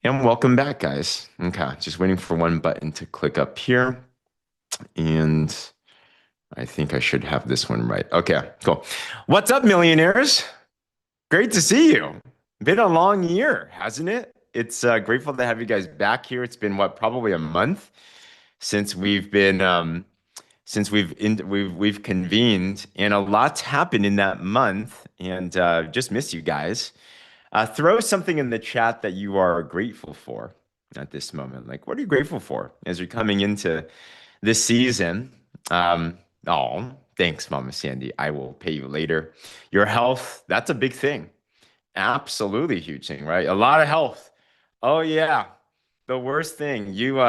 And welcome back, guys. Okay, just waiting for one button to click up here. And I think I should have this one right. Okay, cool. What's up, millionaires? Great to see you. Been a long year, hasn't it? It's grateful to have you guys back here. It's been what, probably a month since we've convened, and a lot's happened in that month, and just miss you guys. Throw something in the chat that you are grateful for at this moment. Like, what are you grateful for as you're coming into this season? Oh, thanks, Mama Sandy. I will pay you later. Your health, that's a big thing. Absolutely huge thing, right? A lot of health. Oh yeah. The worst thing. You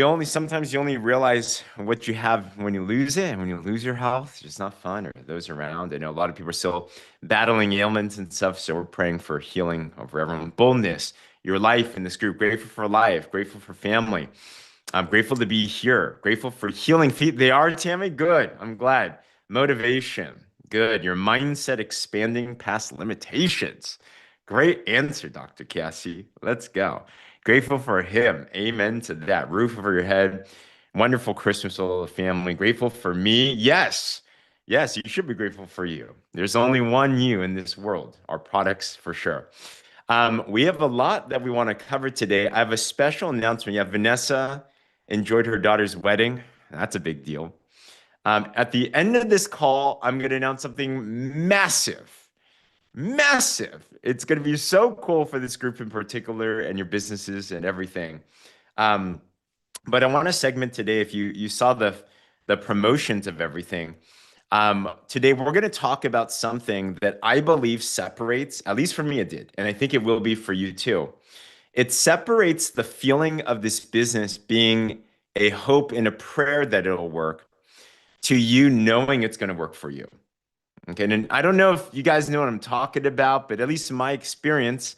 only realize what you have when you lose it, and when you lose your health, it's just not fun. Or those around. I know a lot of people are still battling ailments and stuff, so we're praying for healing over everyone. Boldness, your life in this group. Grateful for life. Grateful for family. I'm grateful to be here. Grateful for healing feet. They are, Tammy. Good. I'm glad. Motivation. Good. Your mindset expanding past limitations. Great answer, Dr. Cassie. Let's go. Grateful for him. Amen to that. Roof over your head. Wonderful Christmas with all the family. Grateful for me. Yes. Yes, you should be grateful for you. There's only one you in this world. Our products for sure. We have a lot that we want to cover today. I have a special announcement. Yeah, Vanessa enjoyed her daughter's wedding. That's a big deal. At the end of this call, I'm going to announce something massive. Massive. It's going to be so cool for this group in particular and your businesses and everything. Um, but I want to segment today. If you saw the promotions of everything, today we're going to talk about something that I believe separates, at least for me, it did, and I think it will be for you too. It separates the feeling of this business being a hope and a prayer that it'll work to you knowing it's going to work for you. Okay. And I don't know if you guys know what I'm talking about, but at least in my experience,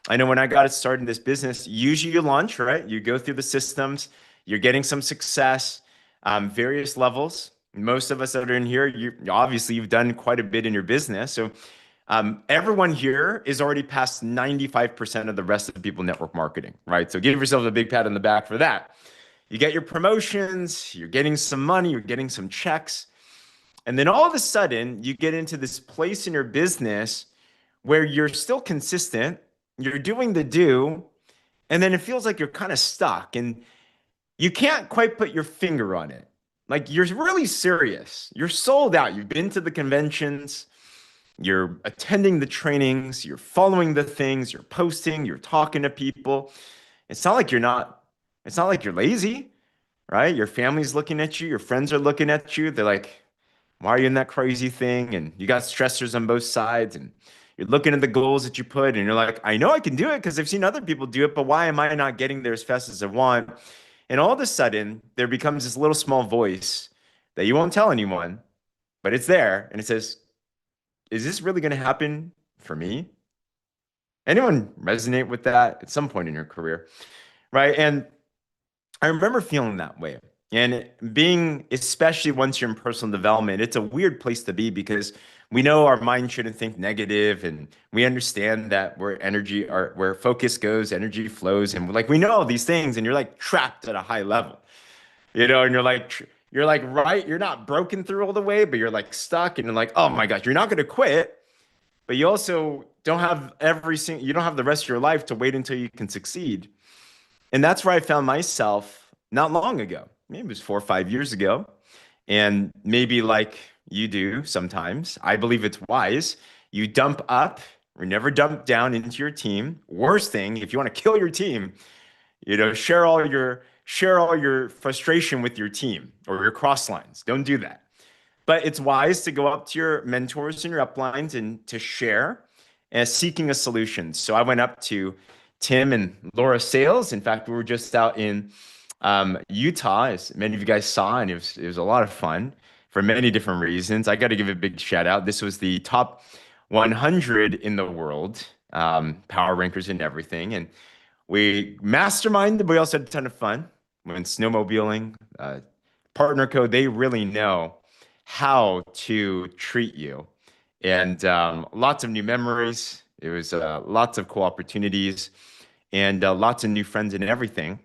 I know when I got started in this business, usually you launch, right? You go through the systems, you're getting some success, various levels. Most of us that are in here, you've done quite a bit in your business. So everyone here is already past 95% of the rest of the people network marketing, right? So give yourselves a big pat on the back for that. You get your promotions, you're getting some money, you're getting some checks. And then all of a sudden, you get into this place in your business where you're still consistent, you're doing the do, and then it feels like you're kind of stuck and you can't quite put your finger on it. Like you're really serious. You're sold out. You've been to the conventions, you're attending the trainings, you're following the things, you're posting, you're talking to people. It's not like you're lazy, right? Your family's looking at you, your friends are looking at you. They're like, why are you in that crazy thing? And you got stressors on both sides, and you're looking at the goals that you put, and you're like, I know I can do it because I've seen other people do it, but why am I not getting there as fast as I want? And all of a sudden, there becomes this little small voice that you won't tell anyone, but it's there, and it says, is this really going to happen for me? Anyone resonate with that at some point in your career, right? And I remember feeling that way. And being, especially once you're in personal development, it's a weird place to be because we know our mind shouldn't think negative, and we understand that where focus goes, energy flows, and like we know all these things, and you're like trapped at a high level, and you're like right, you're not broken through all the way, but you're like stuck, and you're like, oh my gosh, you're not going to quit, but you also you don't have the rest of your life to wait until you can succeed. And that's where I found myself not long ago. Maybe it was 4 or 5 years ago. And maybe like you do sometimes, I believe it's wise. You dump up or never dump down into your team. Worst thing, if you want to kill your team, share all your frustration with your team or your cross lines. Don't do that. But it's wise to go up to your mentors and your uplines and to share as seeking a solution. So I went up to Tim and Laura Sales. In fact, we were just out in Utah, as many of you guys saw, and it was a lot of fun for many different reasons. I got to give a big shout out. This was the top 100 in the world, power rankers and everything. And we masterminded, but we also had a ton of fun. Went snowmobiling, PartnerCo, they really know how to treat you. And lots of new memories. It was lots of cool opportunities. and lots of new friends and everything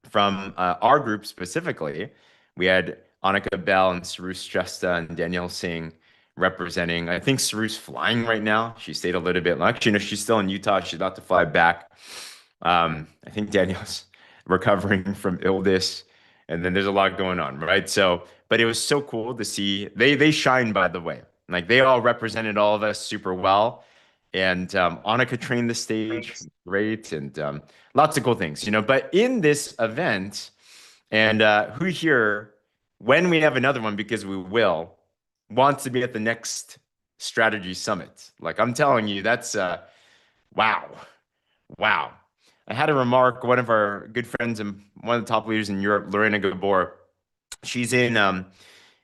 from our group specifically. We had Annika Bell and Sarush Jesta and Danielle Singh representing. I think Saru's flying right now. She stayed a little bit. Actually, no, she's still in Utah. She's about to fly back. I think Danielle's recovering from illness, and then there's a lot going on, right? So, but it was so cool to see. They shine, by the way. Like they all represented all of us super well. And Annika trained the stage, great, and lots of cool things, you know. But in this event, and who here, when we have another one, because we will, wants to be at the next strategy summit? Like I'm telling you, that's wow, wow. I had a remark. One of our good friends and one of the top leaders in Europe, Lorena Gabor, she's in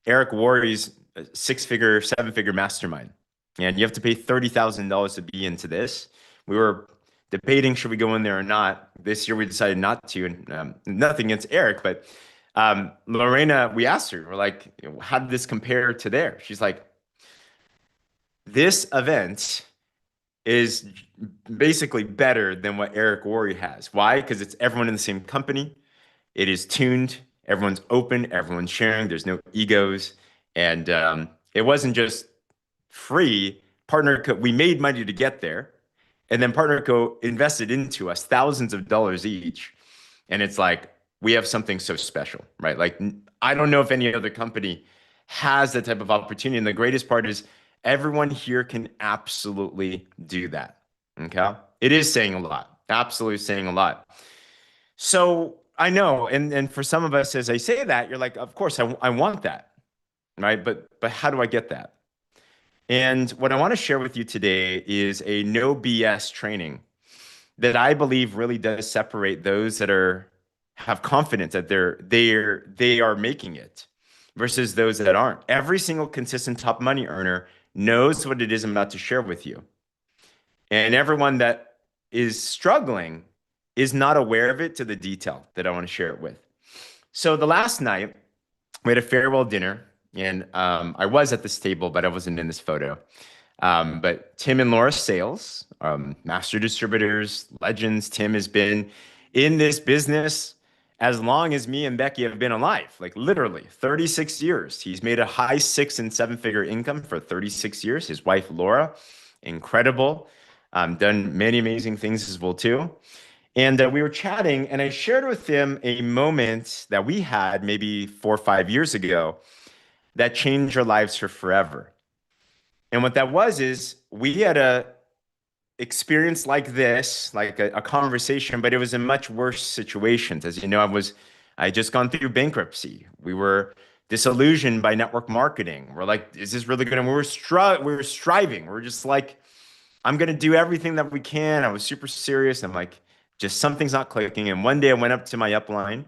Eric Worre's six-figure, seven-figure mastermind. And you have to pay $30,000 to be into this. We were debating should we go in there or not. This year we decided not to, and nothing against Eric, but Lorena, we asked her, we're like, how did this compare to there? She's like, this event is basically better than what Eric Worre has. Why? Because it's everyone in the same company. It is tuned. Everyone's open. Everyone's sharing. There's no egos. And it wasn't just free. PartnerCo, we made money to get there. And then PartnerCo invested into us thousands of dollars each. And it's like, we have something so special, right? Like, I don't know if any other company has that type of opportunity. And the greatest part is everyone here can absolutely do that. Okay. It is saying a lot, absolutely saying a lot. So I know, and for some of us, as I say that, you're like, of course, I want that, right? But how do I get that? And what I want to share with you today is a no BS training that I believe really does separate those that are have confidence that they are making it versus those that aren't. Every single consistent top money earner knows what it is I'm about to share with you. And everyone that is struggling is not aware of it to the detail that I want to share it with. So the last night, we had a farewell dinner, and I was at this table, but I wasn't in this photo. But Tim and Laura Sales, master distributors, legends. Tim has been in this business as long as me and Becky have been alive, like literally 36 years. He's made a high 6 and 7-figure income for 36 years. His wife, Laura, incredible. Done many amazing things as well, too. And we were chatting, and I shared with him a moment that we had maybe 4 or 5 years ago that changed our lives for forever. And what that was is we had a experience like this, like a conversation, but it was in much worse situations. As you know, I had just gone through bankruptcy. We were disillusioned by network marketing. We're like, is this really good? And we were striving. We're just like, I'm gonna do everything that we can. I was super serious. I'm like, just something's not clicking. And one day I went up to my upline,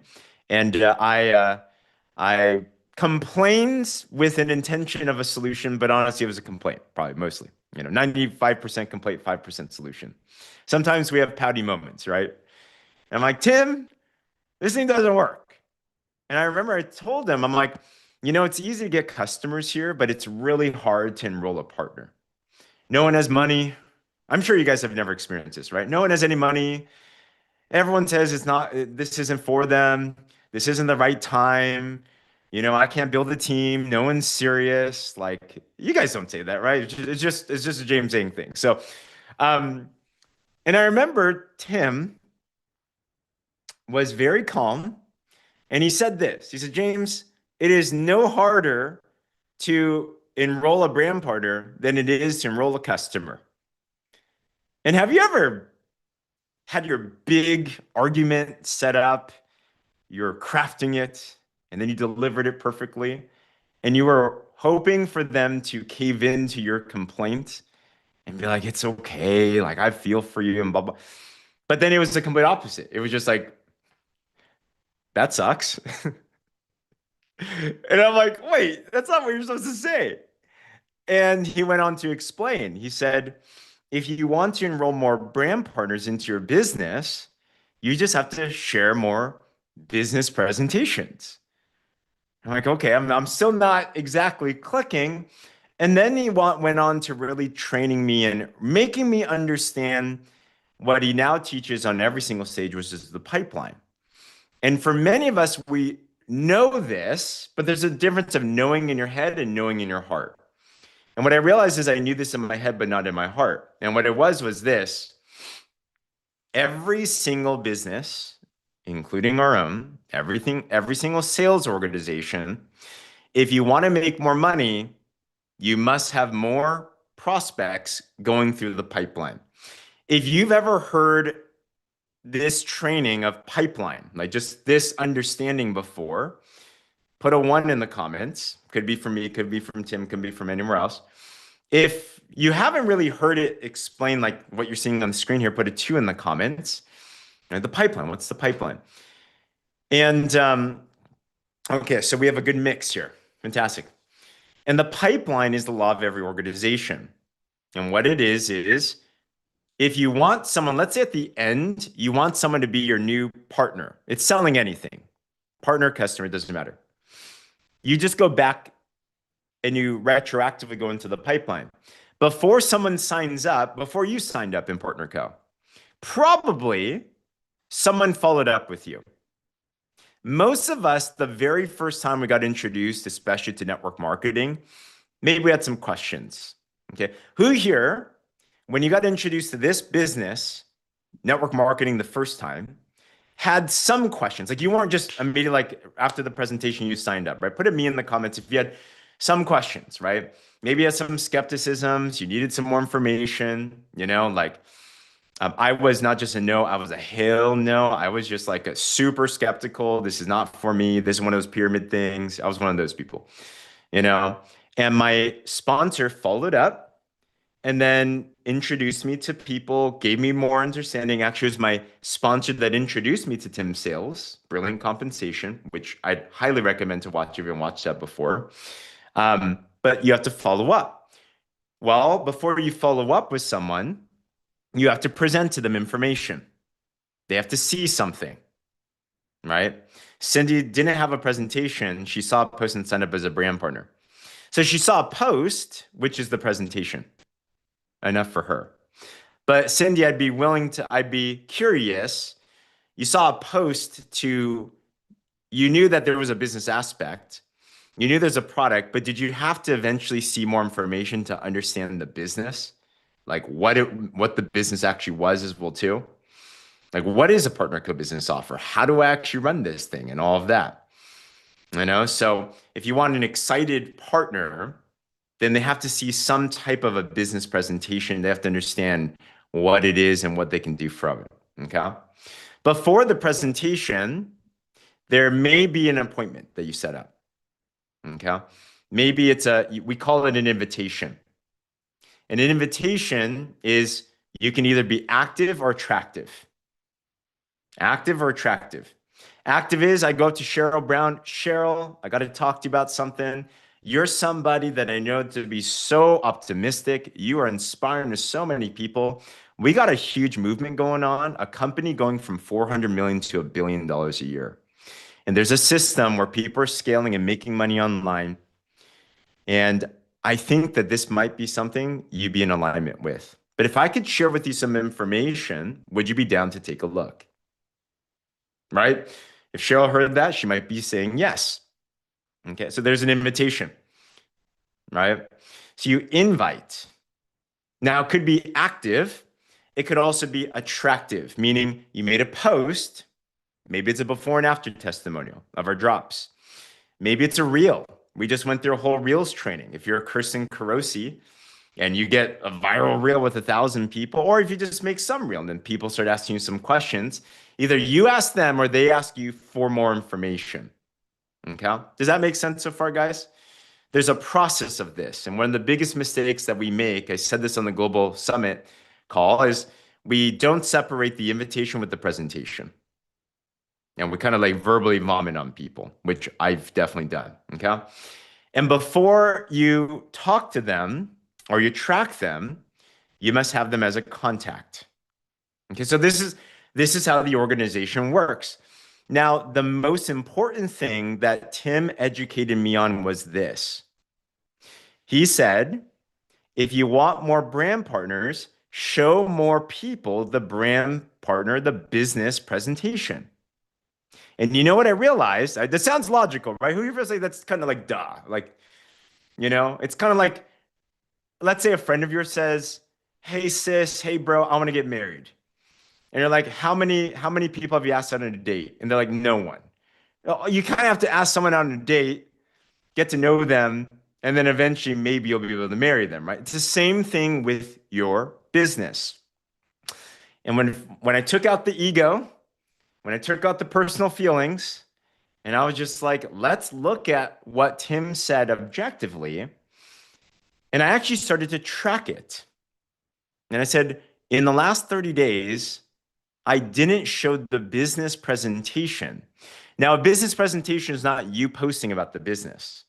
and I complained with an intention of a solution, but honestly, it was a complaint, probably mostly. 95% complaint, 5% solution. Sometimes we have pouty moments, right? And I'm like, Tim, this thing doesn't work. And I remember I told him, I'm like, it's easy to get customers here, but it's really hard to enroll a partner. No one has money. I'm sure you guys have never experienced this, right? No one has any money. Everyone says this isn't for them. This isn't the right time. I can't build a team. No one's serious. Like you guys don't say that, right? It's just a James saying thing. So, um, and I remember Tim was very calm and he said this. He said, James, it is no harder to enroll a brand partner than it is to enroll a customer. And have you ever had your big argument set up, you're crafting it, and then you delivered it perfectly, and you were hoping for them to cave into your complaint and be like, it's okay, like I feel for you and blah, blah. But then it was the complete opposite. It was just like, that sucks. And I'm like, wait, that's not what you're supposed to say. And he went on to explain. He said, if you want to enroll more brand partners into your business, you just have to share more business presentations. I'm like, okay, I'm still not exactly clicking. And then he went on to really training me and making me understand What he now teaches on every single stage, which is the pipeline. And for many of us, we know this, but there's a difference of knowing in your head and knowing in your heart. And what I realized is I knew this in my head, but not in my heart. And what it was this: every single business, including our own, every single sales organization, if you want to make more money, you must have more prospects going through the pipeline. If you've ever heard this training of pipeline, like just this understanding before, put a one in the comments. Could be from me, could be from Tim, could be from anywhere else. If you haven't really heard it explained like what you're seeing on the screen here, put a two in the comments. And the pipeline, what's the pipeline? And okay, so we have a good mix here. Fantastic. And the pipeline is the law of every organization. And what it is if you want someone, let's say at the end, you want someone to be your new partner. It's selling anything. Partner, customer, it doesn't matter. You just go back and you retroactively go into the pipeline. Before someone signs up, before you signed up in PartnerCo, probably someone followed up with you. Most of us, the very first time we got introduced, especially to network marketing, maybe we had some questions. Okay. Who here, when you got introduced to this business, network marketing the first time, had some questions? Like you weren't just immediately like after the presentation you signed up, right? Put a me in the comments if you had some questions, right? Maybe you had some skepticisms, you needed some more information, like I was not just a no, I was a hell no. I was just like a super skeptical. This is not for me. This is one of those pyramid things. I was one of those people, you know? And my sponsor followed up and then introduced me to people, gave me more understanding. Actually, it was my sponsor that introduced me to Tim Sales, Brilliant Compensation, which I'd highly recommend to watch if you haven't watched that before. But you have to follow up. Well, before you follow up with someone, you have to present to them information. They have to see something, right? Cindy didn't have a presentation. She saw a post and signed up as a brand partner. So she saw a post, which is the presentation. Enough for her. But Cindy, I'd be curious. You saw a post you knew that there was a business aspect. You knew there's a product, but did you have to eventually see more information to understand the business? Like what the business actually was as well too? Like what is a PartnerCo business offer? How do I actually run this thing and all of that? So if you want an excited partner, then they have to see some type of a business presentation. They have to understand what it is and what they can do from it. Okay. Before the presentation, there may be an appointment that you set up. Okay. Maybe we call it an invitation. And an invitation is you can either be active or attractive. Active or attractive. Active is I go up to Cheryl Brown. Cheryl, I got to talk to you about something. You're somebody that I know to be so optimistic. You are inspiring to so many people. We got a huge movement going on, a company going from 400 million to $1 billion a year. And there's a system where people are scaling and making money online. And I think that this might be something you'd be in alignment with. But if I could share with you some information, would you be down to take a look? Right? If Cheryl heard that, she might be saying yes. Okay, so there's an invitation, right? So you invite. Now, it could be active. It could also be attractive, meaning you made a post. Maybe it's a before and after testimonial of our drops. Maybe it's a reel. We just went through a whole reels training. If you're Kirsten Carosi and you get a viral reel with 1,000 people, or if you just make some reel and then people start asking you some questions, either you ask them or they ask you for more information. Okay. Does that make sense so far, guys? There's a process of this. And one of the biggest mistakes that we make, I said this on the Global Summit call, is we don't separate the invitation with the presentation. And we kind of like verbally vomit on people, which I've definitely done. Okay. And before you talk to them or you track them, you must have them as a contact. Okay. So this is how the organization works. Now, the most important thing that Tim educated me on was this. He said, if you want more brand partners, show more people the brand partner, the business presentation. And you know what I realized? That sounds logical, right? Who you feel like that's kind of like duh. Like, it's kind of like, let's say a friend of yours says, "Hey sis, hey bro, I want to get married." And you're like, how many people have you asked out on a date? And they're like, no one. Well, you kind of have to ask someone out on a date, get to know them, and then eventually maybe you'll be able to marry them, right? It's the same thing with your business. And when I took out the ego, when I took out the personal feelings, and I was just like, let's look at what Tim said objectively. And I actually started to track it. And I said, in the last 30 days, I didn't show the business presentation. Now, a business presentation is not you posting about the business.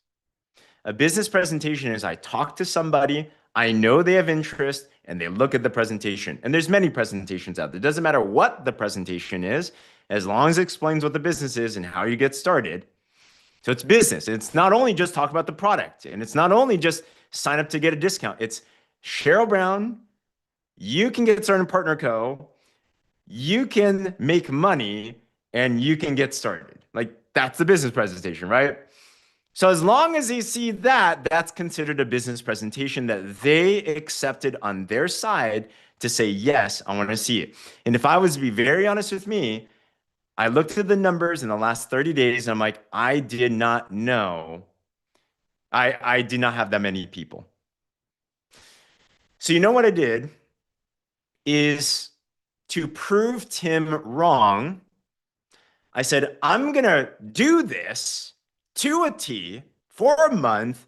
A business presentation is I talk to somebody, I know they have interest, and they look at the presentation. And there's many presentations out there. It doesn't matter what the presentation is, as long as it explains what the business is and how you get started. So it's business. It's not only just talk about the product, and it's not only just sign up to get a discount. It's Cheryl Brown, you can get started in PartnerCo, you can make money, and you can get started. Like that's the business presentation, right? So as long as they see that, that's considered a business presentation that they accepted on their side to say, yes, I want to see it. And if I was to be very honest with me, I looked at the numbers in the last 30 days and I'm like, I did not know. I did not have that many people. So you know what I did is to prove Tim wrong. I said, I'm going to do this to a T for a month,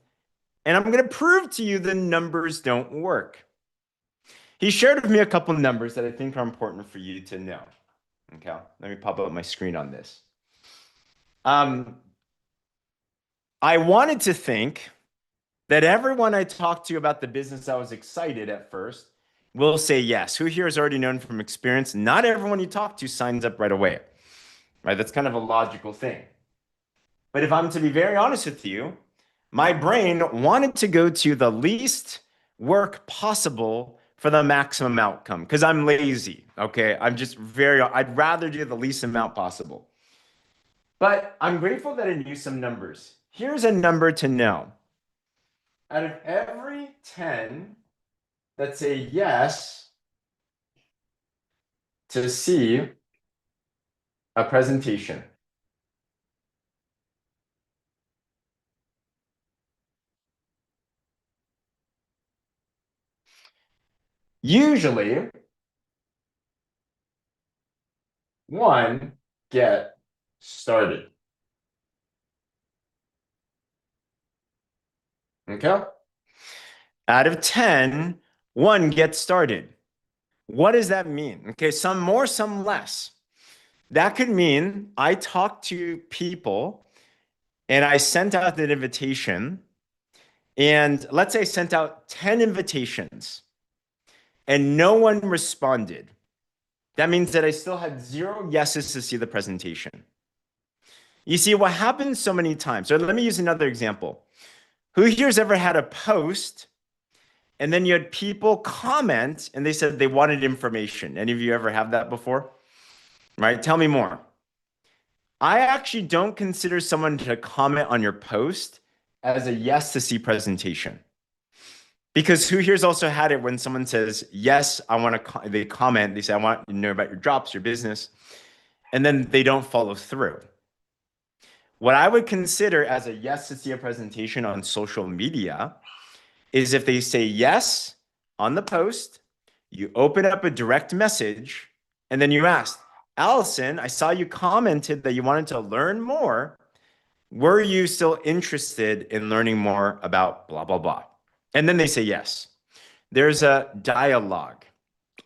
and I'm going to prove to you the numbers don't work. He shared with me a couple of numbers that I think are important for you to know. Okay, let me pop up my screen on this. I wanted to think that everyone I talked to about the business I was excited at first will say yes. Who here has already known from experience? Not everyone you talk to signs up right away, right? That's kind of a logical thing. But if I'm to be very honest with you, my brain wanted to go to the least work possible for the maximum outcome because I'm lazy. Okay. I'd rather do the least amount possible. But I'm grateful that I knew some numbers. Here's a number to know. Out of every 10 that say yes to see a presentation, usually one get started. Okay. Out of 10, one gets started. What does that mean? Okay, some more, some less. That could mean I talked to people and I sent out an invitation. And let's say I sent out 10 invitations and no one responded. That means that I still had 0 yeses to see the presentation. You see, what happens so many times. So let me use another example. Who here's ever had a post and then you had people comment and they said they wanted information? Any of you ever have that before? Right? Tell me more. I actually don't consider someone to comment on your post as a yes to see presentation. Because who here's also had it when someone says, yes, I want to, they comment, they say, I want to know about your drops, your business, and then they don't follow through. What I would consider as a yes to see a presentation on social media is if they say yes on the post, you open up a direct message, and then you ask, Allison, I saw you commented that you wanted to learn more. Were you still interested in learning more about blah, blah, blah? And then they say yes. There's a dialogue.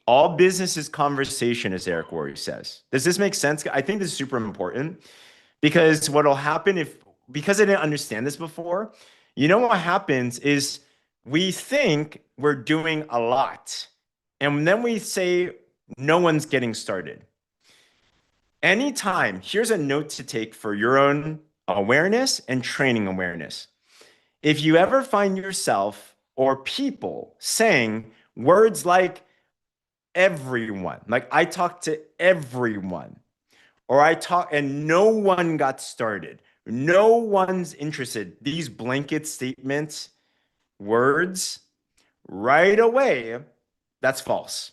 All business is conversation, as Eric Worre says. Does this make sense? I think this is super important because what will happen because I didn't understand this before, you know what happens is we think we're doing a lot. And then we say no one's getting started. Anytime, here's a note to take for your own awareness and training awareness. If you ever find yourself or people saying words like, everyone. Like I talked to everyone, or I talk and no one got started. No one's interested. These blanket statements, words, right away, that's false.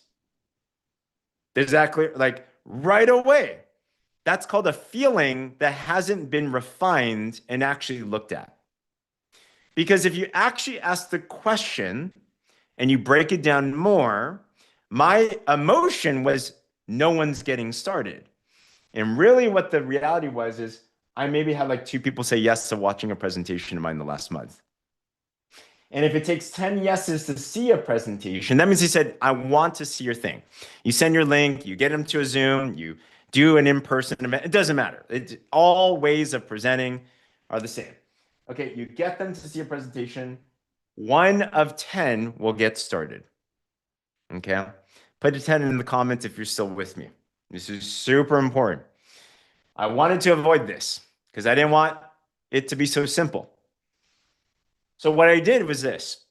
Is that clear? Like right away. That's called a feeling that hasn't been refined and actually looked at. Because if you actually ask the question and you break it down more, my emotion was no one's getting started. And really what the reality was is I maybe had like two people say yes to watching a presentation of mine the last month. And if it takes 10 yeses to see a presentation, that means he said, I want to see your thing. You send your link, you get them to a Zoom, you do an in-person event. It doesn't matter. All ways of presenting are the same. Okay, you get them to see a presentation. 1 of 10 will get started. Okay, put a 10 in the comments if you're still with me. This is super important. I wanted to avoid this because I didn't want it to be so simple. So what I did was this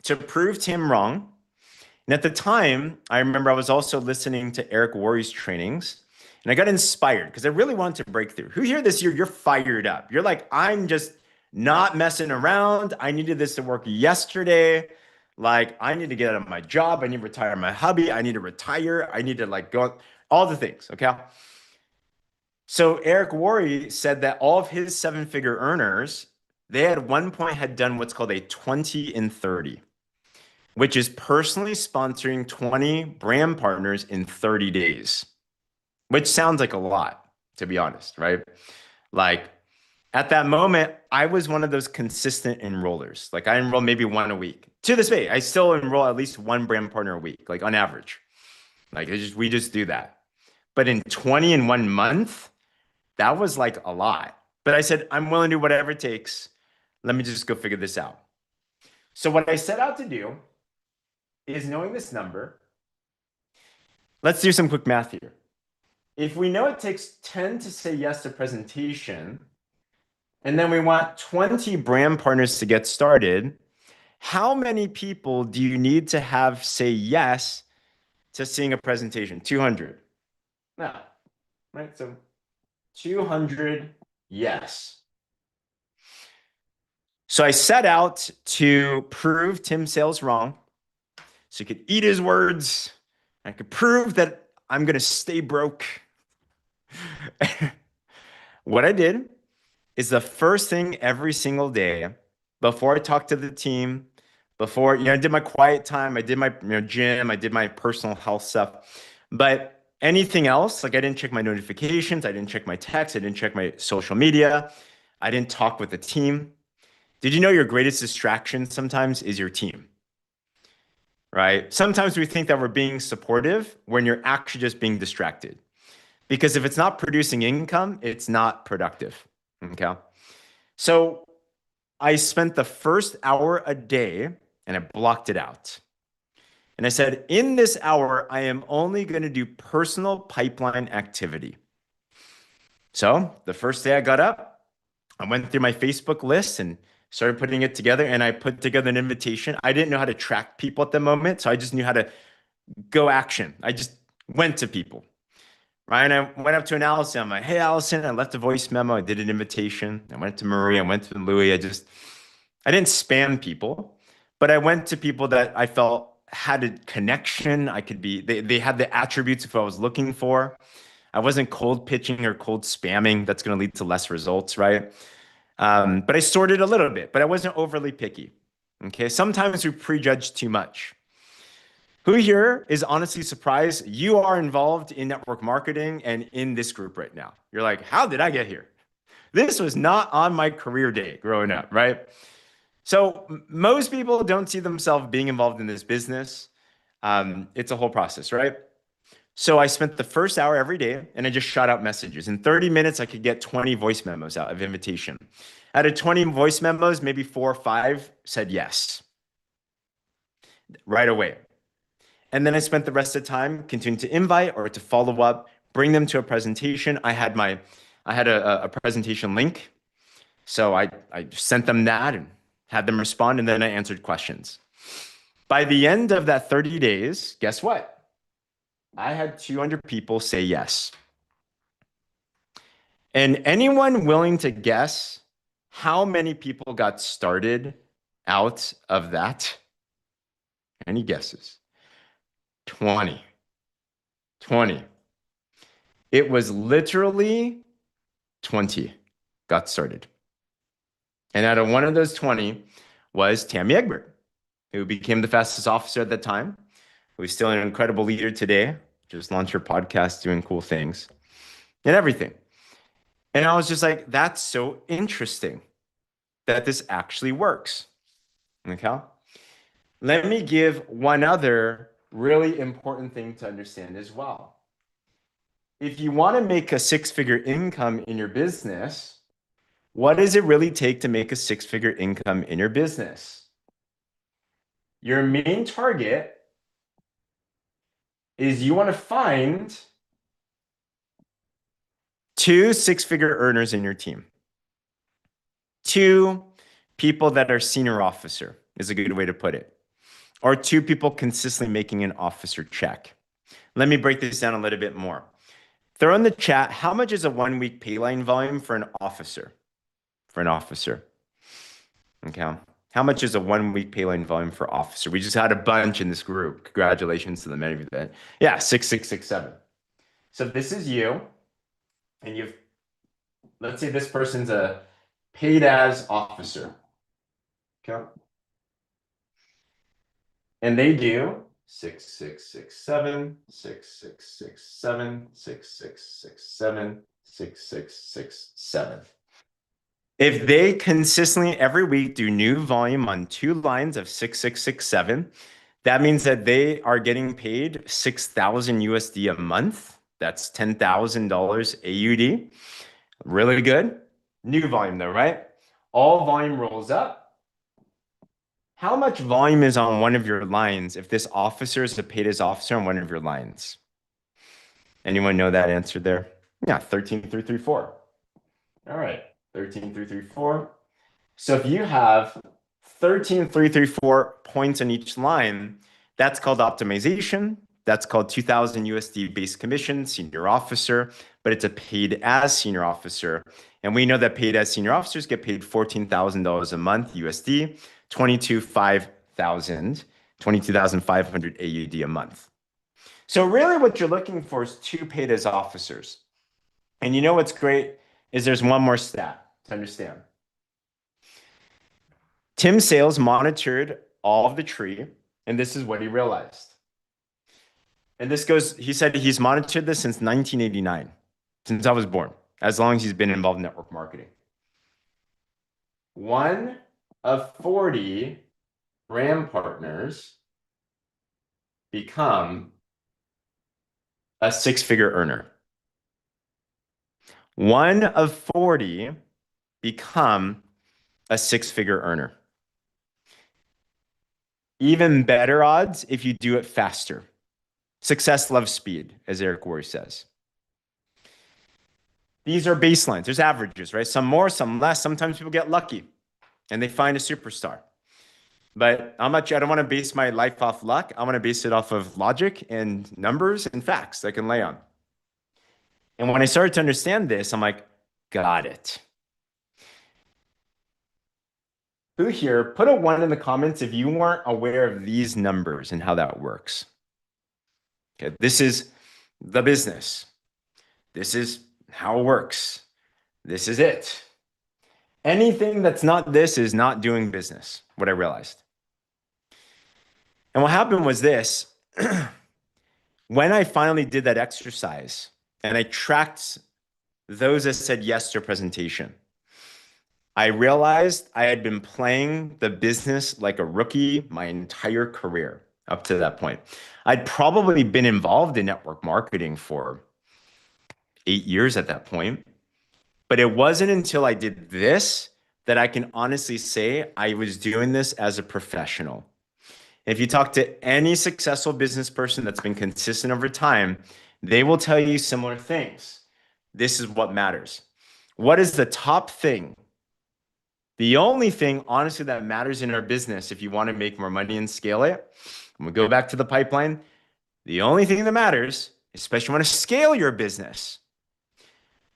to prove Tim wrong. And at the time, I remember I was also listening to Eric Worre's trainings and I got inspired because I really wanted to break through. Who here this year, you're fired up. You're like, I'm just not messing around. I needed this to work yesterday. Like, I need to get out of my job. I need to retire my hubby. I need to retire. I need to like go, all the things. Okay. So Eric Worre said that all of his seven-figure earners, they at one point had done what's called a 20 in 30, which is personally sponsoring 20 brand partners in 30 days, which sounds like a lot, to be honest, right? Like at that moment, I was one of those consistent enrollers. Like I enroll maybe one a week. To this day, I still enroll at least one brand partner a week, like on average. Like we just do that. But in 20 in 1 month, that was like a lot. But I said, I'm willing to do whatever it takes. Let me just go figure this out. So what I set out to do is knowing this number. Let's do some quick math here. If we know it takes 10 to say yes to presentation, and then we want 20 brand partners to get started, how many people do you need to have say yes to seeing a presentation? 200. No, right? So 200 yes. So I set out to prove Tim Sales wrong so he could eat his words. I could prove that I'm going to stay broke. What I did is the first thing every single day before I talked to the team, before, I did my quiet time, I did my gym, I did my personal health stuff. But anything else, like I didn't check my notifications, I didn't check my texts, I didn't check my social media, I didn't talk with the team. Did you know your greatest distraction sometimes is your team? Right? Sometimes we think that we're being supportive when you're actually just being distracted. Because if it's not producing income, it's not productive. Okay. So I spent the first hour a day and I blocked it out. And I said, in this hour, I am only going to do personal pipeline activity. So the first day I got up, I went through my Facebook list and started putting it together. And I put together an invitation. I didn't know how to track people at the moment. So I just knew how to go action. I just went to people. Right. And I went up to an Allison. I'm like, hey, Allison, I left a voice memo. I did an invitation. I went to Marie. I went to Louis. I didn't spam people, but I went to people that I felt had a connection. They had the attributes of what I was looking for. I wasn't cold pitching or cold spamming. That's going to lead to less results. Right. But I sorted a little bit, but I wasn't overly picky. Okay. Sometimes we prejudge too much. Who here is honestly surprised you are involved in network marketing and in this group right now? You're like, how did I get here? This was not on my career day growing up, right? So most people don't see themselves being involved in this business. It's a whole process, right? So I spent the first hour every day and I just shot out messages. In 30 minutes, I could get 20 voice memos out of invitation. Out of 20 voice memos, maybe 4 or 5 said yes right away. And then I spent the rest of the time continuing to invite or to follow up, bring them to a presentation. I had a presentation link. So I sent them that and had them respond, and then I answered questions. By the end of that 30 days, guess what? I had 200 people say yes. And anyone willing to guess how many people got started out of that? Any guesses? 20. 20. It was literally 20 got started. And out of one of those 20 was Tammy Egbert, who became the fastest officer at that time, who's still an incredible leader today, just launched her podcast, doing cool things and everything. And I was just like, that's so interesting that this actually works. Okay. Let me give one other really important thing to understand as well. If you want to make a six-figure income in your business, what does it really take to make a six-figure income in your business? Your main target is you want to find 2 six-figure earners in your team. 2 people that are senior officer is a good way to put it. Or 2 people consistently making an officer check. Let me break this down a little bit more. Throw in the chat, how much is a 1-week payline volume for an officer? For an officer. Okay. How much is a 1-week payline volume for officer? We just had a bunch in this group. Congratulations to the many of you that. Yeah, 6,667. So if this is you, and you've, let's say this person's a paid as officer. Okay. And they do 6,667, 6,667, 6,667, 6,667. If they consistently every week do new volume on 2 lines of 6,667, that means that they are getting paid 6,000 USD a month. That's $10,000 AUD. Really good. New volume though, right? All volume rolls up. How much volume is on one of your lines if this officer is a paid as officer on one of your lines? Anyone know that answer there? Yeah, 13,334. All right, 13,334. So if you have 13,334 points on each line, that's called optimization. That's called 2,000 USD base commission, senior officer, but it's a paid as senior officer. And we know that paid as senior officers get paid $14,000 a month USD, 22,500 AUD a month. So really what you're looking for is 2 paid as officers. And you know what's great is there's one more stat to understand. Tim Sales monitored all of the tree, and this is what he realized. And this goes, he said he's monitored this since 1989, since I was born, as long as he's been involved in network marketing. 1 of 40 brand partners become a 6-figure earner. 1 of 40 become a 6-figure earner. Even better odds if you do it faster. Success loves speed, as Eric Worre says. These are baselines. There's averages, right? Some more, some less. Sometimes people get lucky and they find a superstar. But I don't want to base my life off luck. I want to base it off of logic and numbers and facts that I can lay on. And when I started to understand this, I'm like, got it. Who here, put a 1 in the comments if you weren't aware of these numbers and how that works. Okay, this is the business. This is how it works. This is it. Anything that's not this is not doing business, what I realized. And what happened was this. When I finally did that exercise and I tracked those that said yes to a presentation, I realized I had been playing the business like a rookie my entire career up to that point. I'd probably been involved in network marketing for 8 years at that point. But it wasn't until I did this that I can honestly say I was doing this as a professional. If you talk to any successful business person that's been consistent over time, they will tell you similar things. This is what matters. What is the top thing? The only thing, honestly, that matters in our business, if you want to make more money and scale it, and we go back to the pipeline, The only thing that matters, especially when you want to scale your business,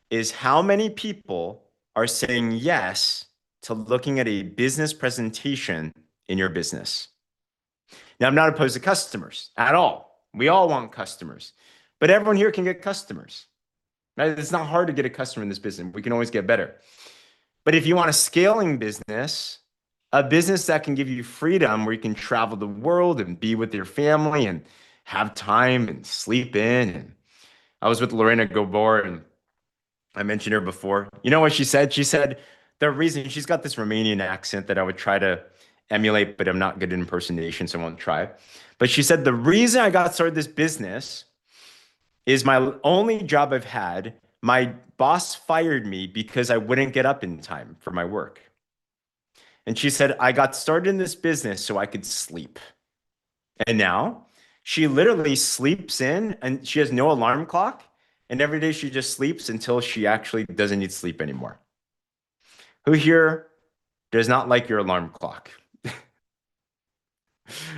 is how many people are saying yes to looking at a business presentation in your business. Now, I'm not opposed to customers at all. We all want customers, but everyone here can get customers. Right? It's not hard to get a customer in this business. We can always get better. But if you want a scaling business, a business that can give you freedom where you can travel the world and be with your family and have time and sleep in. And I was with Lorena Gobor and I mentioned her before. You know what she said? She said the reason she's got this Romanian accent that I would try to emulate, but I'm not good at impersonation, so I won't try. But she said the reason I got started this business is my only job I've had. My boss fired me because I wouldn't get up in time for my work. And she said, I got started in this business so I could sleep. And now she literally sleeps in and she has no alarm clock. And every day she just sleeps until she actually doesn't need sleep anymore. Who here does not like your alarm clock?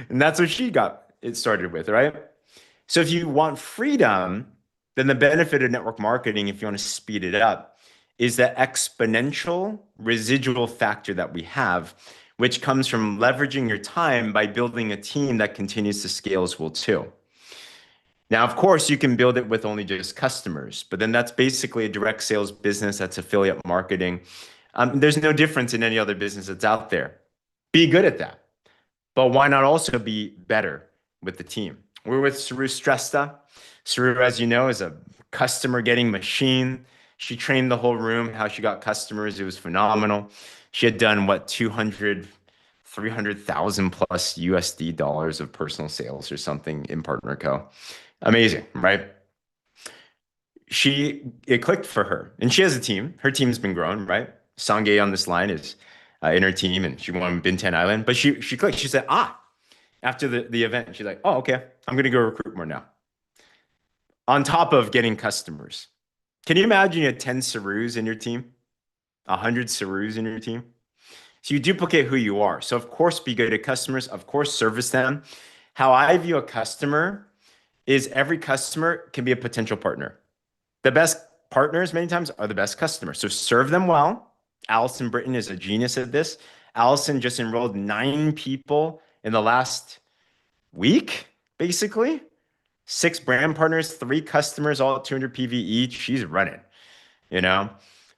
And that's what she got it started with, right? So if you want freedom, then the benefit of network marketing, if you want to speed it up, is the exponential residual factor that we have, which comes from leveraging your time by building a team that continues to scale as well too. Now, of course, you can build it with only just customers, but then that's basically a direct sales business. That's affiliate marketing. There's no difference in any other business that's out there. Be good at that. But why not also be better with the team? We're with Saru Stresta. Saru, as you know, is a customer getting machine. She trained the whole room how she got customers. It was phenomenal. She had done what, 200, 300,000 plus USD dollars of personal sales or something in PartnerCo. Amazing, right? It clicked for her, and she has a team. Her team's been growing, right? Sange on this line is in her team, and she won Bintan Island. But she clicked. She said, after the event, she's like, oh, okay, I'm gonna go recruit more now. On top of getting customers, can you imagine you had 10 Sarus in your team, 100 Sarus in your team? So you duplicate who you are. So of course, be good at customers. Of course, service them. How I view a customer is every customer can be a potential partner. The best partners many times are the best customers. So serve them well. Allison Britton is a genius at this. Allison just enrolled 9 people in the last week, basically. 6 brand partners, 3 customers, all at 200 PV each. She's running, you know?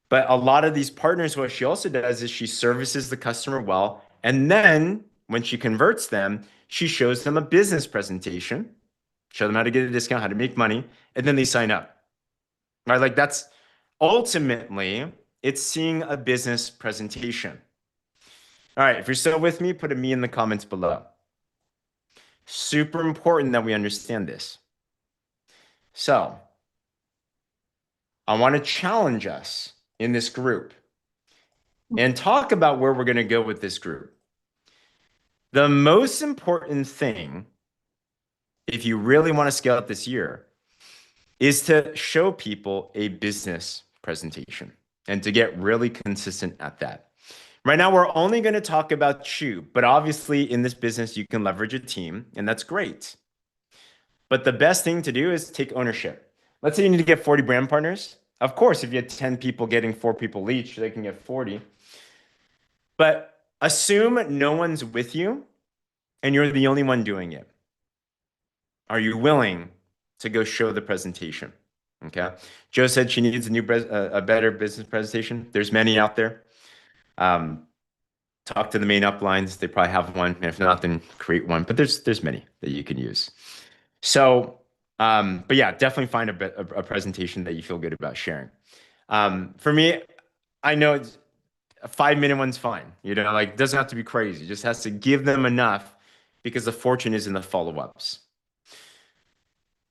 But a lot of these partners, what she also does is she services the customer well. And then when she converts them, she shows them a business presentation, show them how to get a discount, how to make money, and then they sign up. Right? Like that's ultimately, it's seeing a business presentation. All right, if you're still with me, put a me in the comments below. Super important that we understand this. So I want to challenge us in this group and talk about where we're going to go with this group. The most important thing, if you really want to scale up this year, is to show people a business presentation and to get really consistent at that. Right now, we're only going to talk about you, but obviously in this business, you can leverage a team, and that's great. But the best thing to do is take ownership. Let's say you need to get 40 brand partners. Of course, if you had 10 people getting 4 people each, they can get 40. But assume no one's with you and you're the only one doing it. Are you willing to go show the presentation? Okay. Joe said she needs a better business presentation. There's many out there. Talk to the main uplines. They probably have one. And if not, then create one. But there's many that you can use. So, but yeah, definitely find a presentation that you feel good about sharing. For me, I know a 5-minute one's fine. You know, like it doesn't have to be crazy. It just has to give them enough because the fortune is in the follow-ups.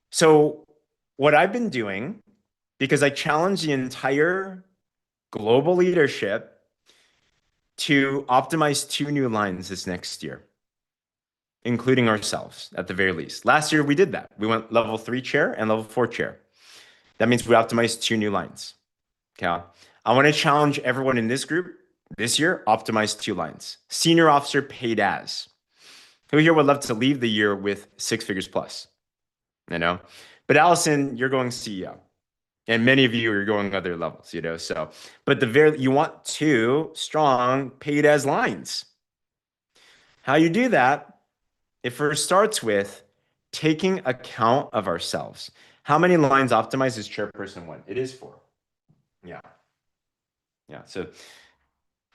So what I've been doing, because I challenge the entire global leadership to optimize 2 new lines this next year, including ourselves at the very least. Last year we did that. We went level 3 chair and level 4 chair. That means we optimized 2 new lines. Okay. I want to challenge everyone in this group this year, optimize 2 lines. Senior officer paid as. Who here would love to leave the year with 6 figures plus? you know. But Allison, you're going CEO, and many of you are going other levels, you know. So, but you want two strong paid as lines. How you do that? It first starts with taking account of ourselves. How many lines optimized is chairperson one? It is four. Yeah, yeah. So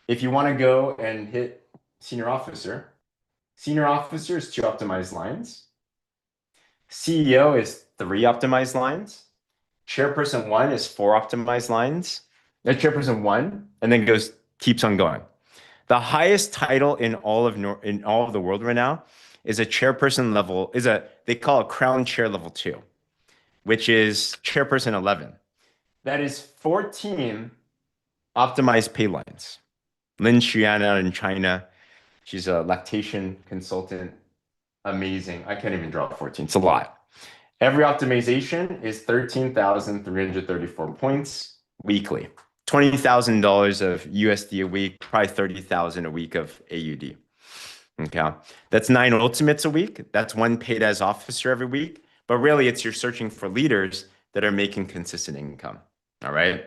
if you want to go and hit senior officer is two optimized lines. CEO is three optimized lines. Chairperson one is four optimized lines. Chairperson one, and then keeps on going. The highest title in all of the world right now is a chairperson level, they call it crown chair level two, which is chairperson 11. That is 14 optimized pay lines. Lin Xuan out in China, she's a lactation consultant. Amazing. I can't even draw 14. It's a lot. Every optimization is 13,334 points weekly. $20,000 of USD a week, probably 30,000 a week of AUD. Okay. That's 9 ultimates a week. That's one paid as officer every week. But really, it's you're searching for leaders that are making consistent income. All right.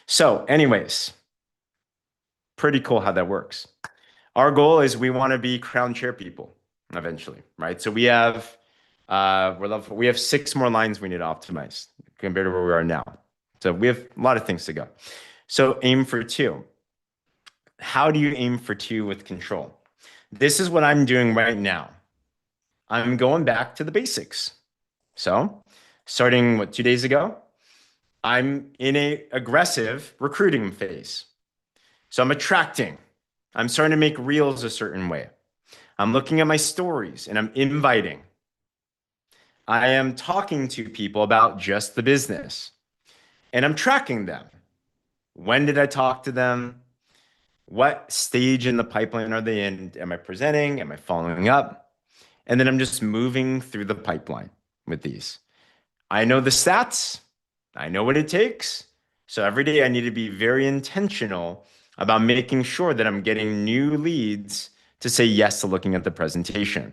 So, anyways, pretty cool how that works. Our goal is we want to be crown chair people eventually, right? So we have 6 more lines we need to optimize compared to where we are now. So we have a lot of things to go. So aim for 2. How do you aim for 2 with control? This is what I'm doing right now. I'm going back to the basics. So starting 2 days ago, I'm in a aggressive recruiting phase. So I'm attracting. I'm starting to make reels a certain way. I'm looking at my stories and I'm inviting. I am talking to people about just the business and I'm tracking them. When did I talk to them? What stage in the pipeline are they in? Am I presenting? Am I following up? And then I'm just moving through the pipeline with these. I know the stats. I know what it takes. So every day I need to be very intentional about making sure that I'm getting new leads to say yes to looking at the presentation.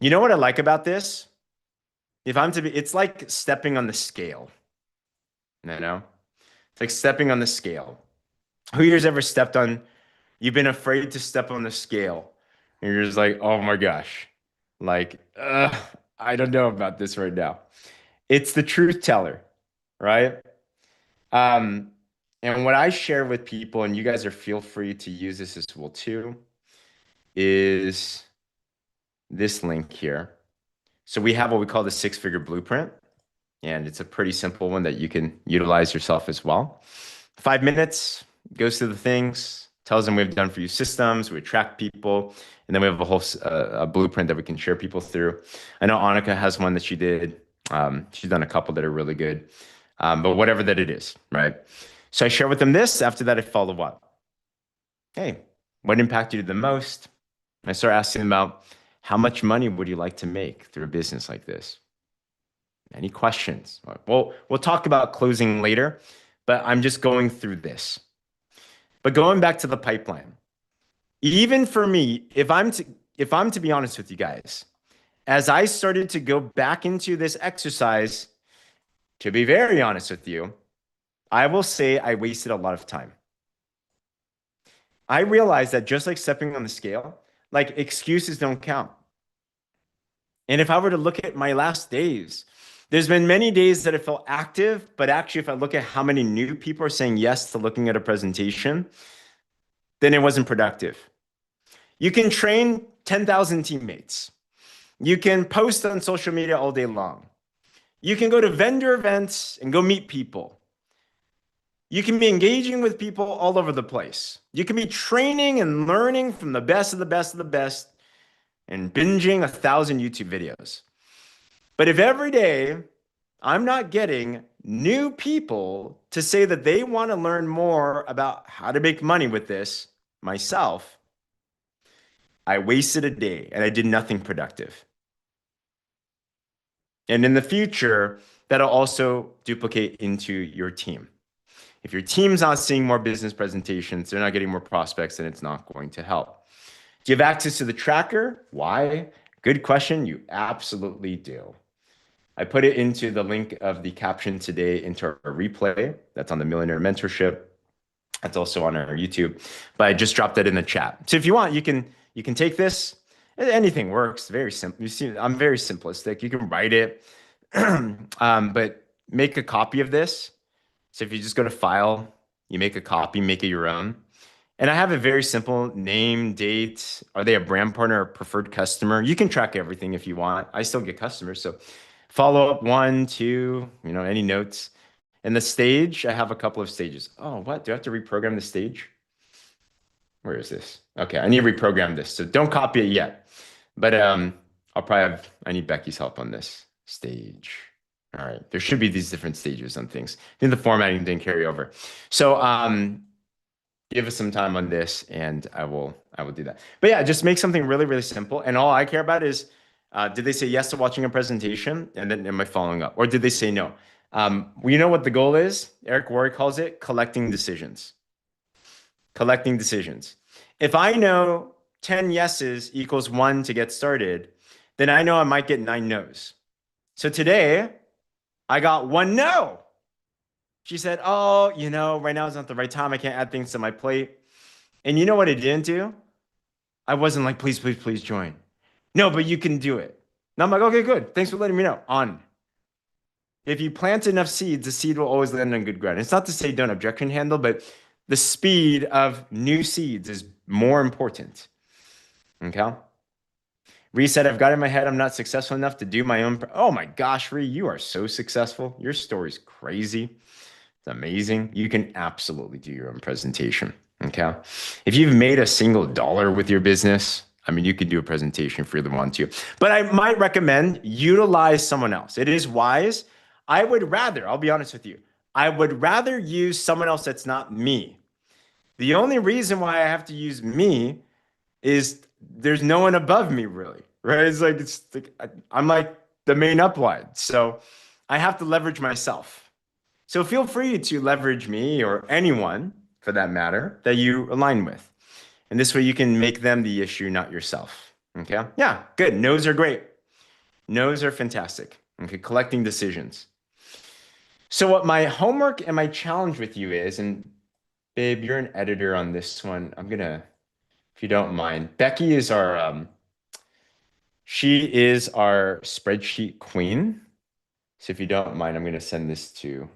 You know what I like about this? It's like stepping on the scale. You know? It's like stepping on the scale. Who here's ever stepped on, you've been afraid to step on the scale. And you're just like, oh my gosh. Like, I don't know about this right now. It's the truth teller, right? Um, and what I share with people, and you guys are feel free to use this as well too, is this link here. So we have what we call the 6-figure blueprint, and it's a pretty simple one that you can utilize yourself as well. 5 minutes, goes through the things, tells them we've done for you systems, we attract people, and then we have a whole a blueprint that we can share people through. I know Annika has one that she did. She's done a couple that are really good, but whatever that it is, right? So I share with them this. After that, I follow up. Hey, what impacted you the most? I start asking them about how much money would you like to make through a business like this? Any questions? Well, we'll talk about closing later, but I'm just going through this. But going back to the pipeline, even for me, if I'm to be honest with you guys, as I started to go back into this exercise, to be very honest with you, I will say I wasted a lot of time. I realized that just like stepping on the scale, like excuses don't count. And if I were to look at my last days, there's been many days that I felt active, but actually, if I look at how many new people are saying yes to looking at a presentation, then it wasn't productive. You can train 10,000 teammates. You can post on social media all day long. You can go to vendor events and go meet people. You can be engaging with people all over the place. You can be training and learning from the best of the best of the best and binging 1,000 YouTube videos. But if every day I'm not getting new people to say that they want to learn more about how to make money with this myself, I wasted a day and I did nothing productive. And in the future, that'll also duplicate into your team. If your team's not seeing more business presentations, they're not getting more prospects, then it's not going to help. Do you have access to the tracker? Why? Good question. You absolutely do. I put it into the link of the caption today into our replay. That's on the Millionaire Mentorship. That's also on our YouTube, but I just dropped that in the chat. So if you want, you can take this. Anything works. Very simple. You see, I'm very simplistic. You can write it, but make a copy of this. So if you just go to File, you make a copy, make it your own. And I have a very simple name, date. Are they a brand partner or preferred customer? You can track everything if you want. I still get customers. So follow up one, two, any notes. And the stage, I have a couple of stages. Oh, what? Do I have to reprogram the stage? Where is this? Okay, I need to reprogram this. So don't copy it yet. But I need Becky's help on this stage. All right, there should be these different stages on things. I think the formatting didn't carry over. So give us some time on this and I will do that. But yeah, just make something really, really simple. And all I care about is, did they say yes to watching a presentation? And then am I following up? Or did they say no? You know what the goal is? Eric Worre calls it collecting decisions. Collecting decisions. If I know 10 yeses equals 1 to get started, then I know I might get 9 no's. So today, I got 1 no. She said, oh, right now is not the right time. I can't add things to my plate. And you know what it didn't do? I wasn't like, please, please, please join. No, but you can do it. And I'm like, okay, good. Thanks for letting me know. On. If you plant enough seeds, the seed will always land on good ground. It's not to say don't objection handle, but the speed of new seeds is more important. Okay? Ree said, I've got in my head I'm not successful enough to do my own. Oh my gosh, Ree, you are so successful. Your story's crazy. It's amazing. You can absolutely do your own presentation. Okay? If you've made a single dollar with your business, you could do a presentation if you really want to. But I might recommend utilize someone else. It is wise. I'll be honest with you, I would rather use someone else that's not me. The only reason why I have to use me is there's no one above me really, right? It's like I'm like the main upline. So I have to leverage myself. So feel free to leverage me or anyone for that matter that you align with. And this way you can make them the issue, not yourself. Okay? Yeah, good. No's are great. No's are fantastic. Okay, collecting decisions. So what my homework and my challenge with you is, and babe, you're an editor on this one. If you don't mind, Becky is she is our spreadsheet queen. So if you don't mind, I'm gonna send this to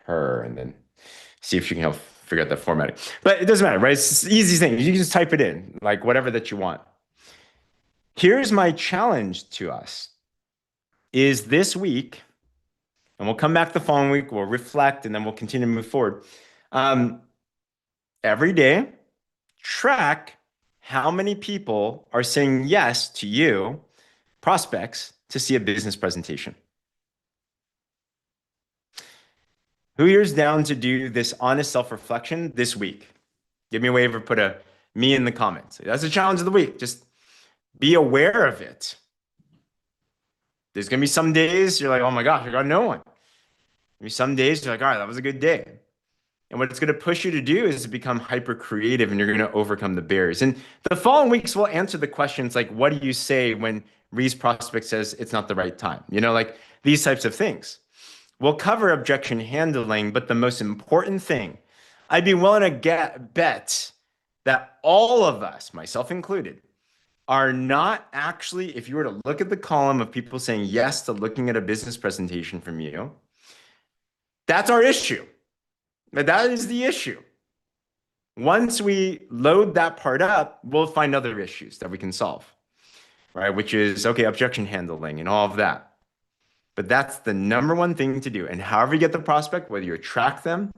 her and then see if she can help figure out the formatting. But it doesn't matter, right? It's the easy thing. You can just type it in, like whatever that you want. Here's my challenge to us is this week, and we'll come back the following week, we'll reflect, and then we'll continue to move forward. Every day, track how many people are saying yes to you, prospects, to see a business presentation. Who here's down to do this honest self-reflection this week? Give me a wave or put a me in the comments. That's the challenge of the week. Just be aware of it. There's going to be some days you're like, oh my gosh, I got no one. Maybe some days you're like, all right, that was a good day. And what it's going to push you to do is to become hyper creative and you're going to overcome the barriers. And the following weeks we'll answer the questions like, what do you say when Ree's prospect says it's not the right time? Like these types of things. We'll cover objection handling, but the most important thing, I'd be willing to bet that all of us, myself included, are not actually, if you were to look at the column of people saying yes to looking at a business presentation from you, that's our issue. That is the issue. Once we load that part up, we'll find other issues that we can solve, right? Which is, okay, objection handling and all of that. But that's the number one thing to do. And however you get the prospect, whether you attract them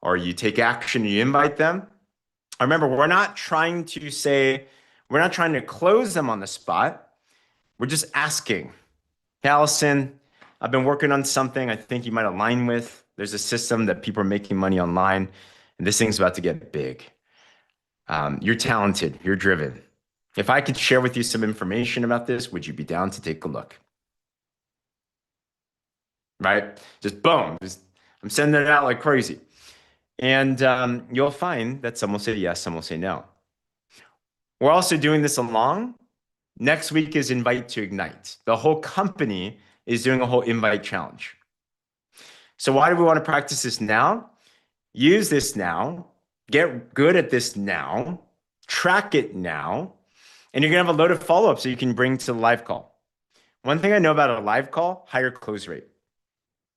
or you take action, you invite them. Remember, we're not trying to close them on the spot. We're just asking, hey, Allison, I've been working on something I think you might align with. There's a system that people are making money online, and this thing's about to get big. You're talented. You're driven. If I could share with you some information about this, would you be down to take a look? Right? Just boom. I'm sending it out like crazy. And you'll find that some will say yes, some will say no. We're also doing this along. Next week is Invite to Ignite. The whole company is doing a whole invite challenge. So why do we want to practice this now? Use this now, get good at this now, track it now, and you're gonna have a load of follow-up so you can bring to the live call. One thing I know about a live call, higher close rate.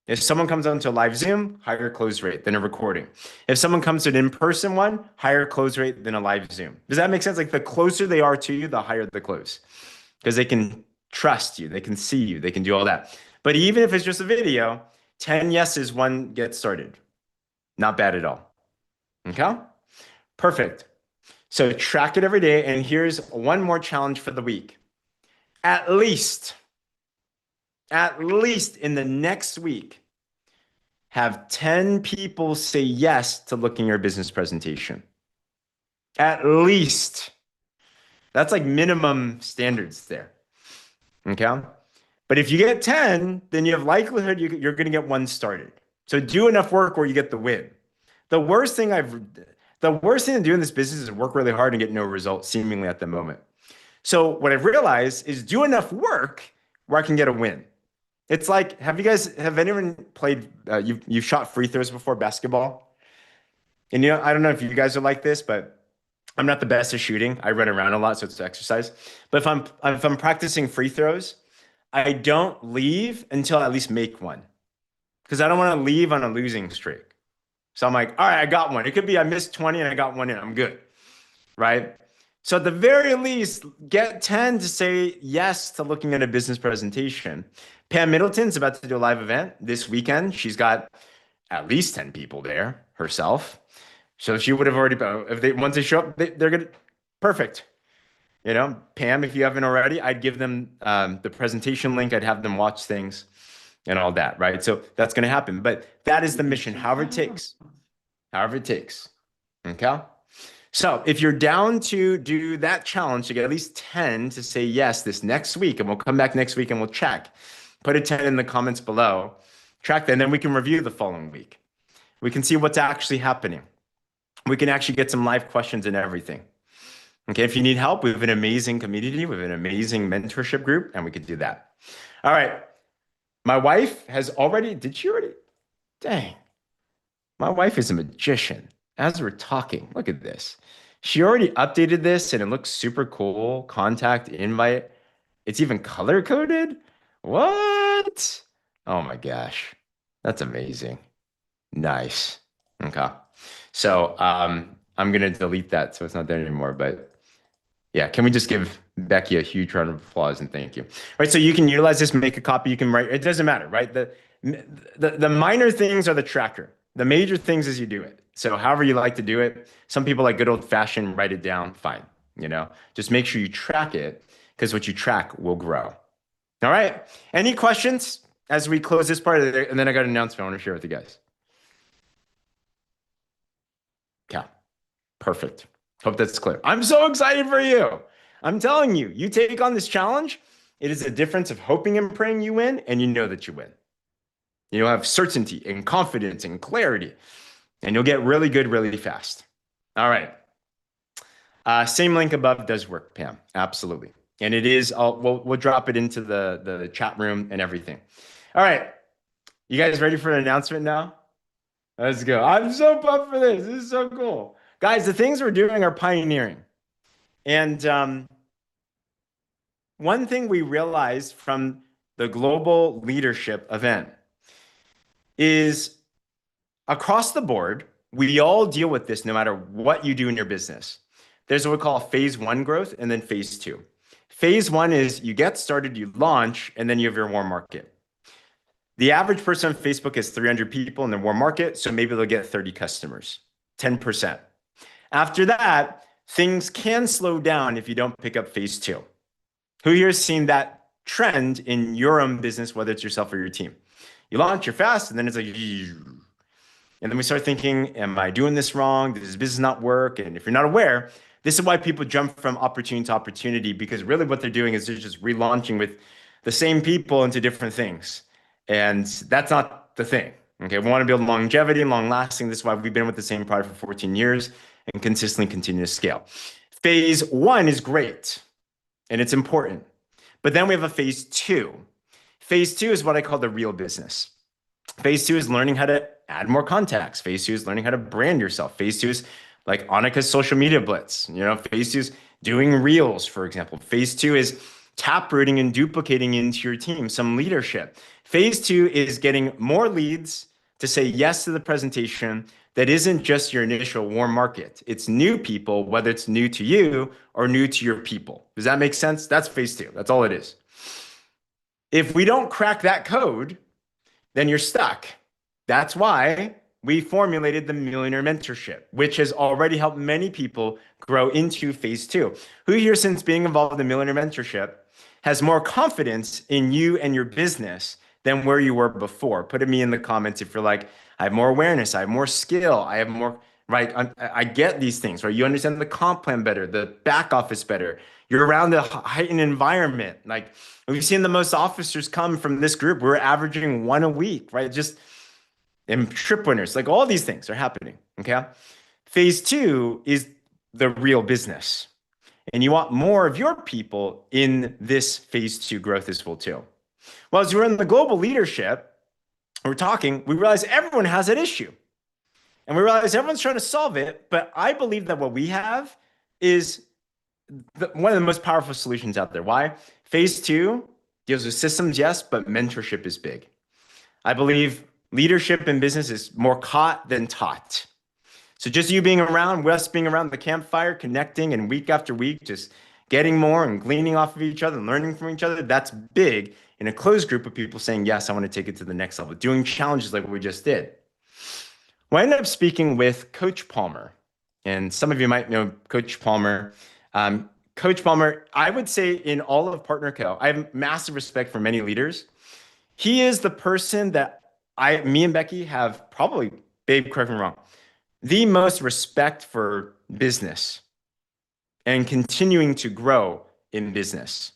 If someone comes onto a live Zoom, higher close rate than a recording. If someone comes to an in-person one, higher close rate than a live Zoom. Does that make sense? Like the closer they are to you, the higher the close. Because they can trust you, they can see you, they can do all that. But even if it's just a video, 10 yeses, one gets started. Not bad at all. Okay? Perfect. So track it every day. And here's one more challenge for the week. At least in the next week, have 10 people say yes to looking at your business presentation. At least. That's like minimum standards there. Okay? But if you get 10, then you have likelihood you're going to get one started. So do enough work where you get the win. The worst thing to do in this business is work really hard and get no results seemingly at the moment. So what I've realized is do enough work where I can get a win. It's like, have anyone played, you've shot free throws before, basketball? And I don't know if you guys are like this, but I'm not the best at shooting. I run around a lot, so it's exercise. But if I'm practicing free throws, I don't leave until I at least make one. Because I don't want to leave on a losing streak. So I'm like, all right, I got one. It could be I missed 20 and I got one in. I'm good, right? So at the very least, get 10 to say yes to looking at a business presentation. Pam Middleton's about to do a live event this weekend. She's got at least 10 people there herself. So she would have already, once they show up, they're going to, perfect. Pam, if you haven't already, I'd give them the presentation link. I'd have them watch things and all that, right? So that's going to happen. But that is the mission, however it takes. Okay? So if you're down to do that challenge to get at least 10 to say yes this next week, and we'll come back next week and we'll check. Put a 10 in the comments below. Track that, and then we can review the following week. We can see what's actually happening. We can actually get some live questions and everything. Okay, if you need help, we have an amazing community, we have an amazing mentorship group, and we could do that. All right. My wife has already, did she already? Dang. My wife is a magician. As we're talking, look at this. She already updated this and it looks super cool. Contact invite. It's even color coded. What? Oh my gosh. That's amazing. Nice. Okay. So I'm going to delete that so it's not there anymore. But yeah, can we just give Becky a huge round of applause and thank you. Right. So you can utilize this, make a copy. You can write. It doesn't matter, right? The minor things are the tracker. The major things is you do it. So however you like to do it. Some people like good old fashioned write it down. Fine. Just make sure you track it because what you track will grow. All right. Any questions as we close this part? And then I got an announcement I want to share with you guys. Okay. Perfect. Hope that's clear. I'm so excited for you. I'm telling you, you take on this challenge. It is a difference of hoping and praying you win, and you know that you win. You'll have certainty and confidence and clarity, and you'll get really good really fast. All right. Same link above does work, Pam. Absolutely. And it is, we'll drop it into the chat room and everything. All right. You guys ready for an announcement now? Let's go. I'm so pumped for this. This is so cool. Guys, the things we're doing are pioneering. And one thing we realized from the global leadership event is across the board, we all deal with this no matter what you do in your business. There's what we call phase 1 growth and then phase 2. Phase 1 is you get started, you launch, and then you have your warm market. The average person on Facebook has 300 people in their warm market, so maybe they'll get 30 customers, 10%. After that, things can slow down if you don't pick up phase 2. Who here has seen that trend in your own business, whether it's yourself or your team? You launch, you're fast, and then it's like, and then we start thinking, am I doing this wrong? Does this business not work? And if you're not aware, this is why people jump from opportunity to opportunity, because really what they're doing is they're just relaunching with the same people into different things. And that's not the thing. Okay, we want to build longevity and long lasting. This is why we've been with the same product for 14 years and consistently continue to scale. Phase 1 is great and it's important. But then we have a phase 2. Phase two is what I call the real business. Phase two is learning how to add more contacts. Phase two is learning how to brand yourself. Phase two is like Annika's social media blitz. Phase two is doing reels, for example. Phase two is taprooting and duplicating into your team some leadership. Phase two is getting more leads to say yes to the presentation that isn't just your initial warm market. It's new people, whether it's new to you or new to your people. Does that make sense? That's phase two. That's all it is. If we don't crack that code, then you're stuck. That's why we formulated the Millionaire Mentorship, which has already helped many people grow into phase two. Who here, since being involved in Millionaire Mentorship, has more confidence in you and your business than where you were before? Put it me in the comments if you're like, I have more awareness, I have more skill, I have more, right? I get these things, right? You understand the comp plan better, the back office better. You're around a heightened environment. Like we've seen the most officers come from this group. We're averaging one a week, right? Just and trip winners, like all these things are happening. Okay. Phase two is the real business. And you want more of your people in this phase two growth as well too. Well, as we're in the global leadership, we're talking, we realize everyone has that issue. And we realize everyone's trying to solve it. But I believe that what we have is one of the most powerful solutions out there. Why? Phase two deals with systems, yes, but mentorship is big. I believe leadership in business is more caught than taught. So just you being around, us being around the campfire, connecting and week after week, just getting more and gleaning off of each other and learning from each other, that's big in a closed group of people saying, yes, I want to take it to the next level, doing challenges like what we just did. Well, I ended up speaking with Coach Palmer, and some of you might know Coach Palmer. Coach Palmer, I would say in all of PartnerCo, I have massive respect for many leaders. He is the person that me and Becky have probably, babe, correct me wrong, the most respect for business and continuing to grow in business.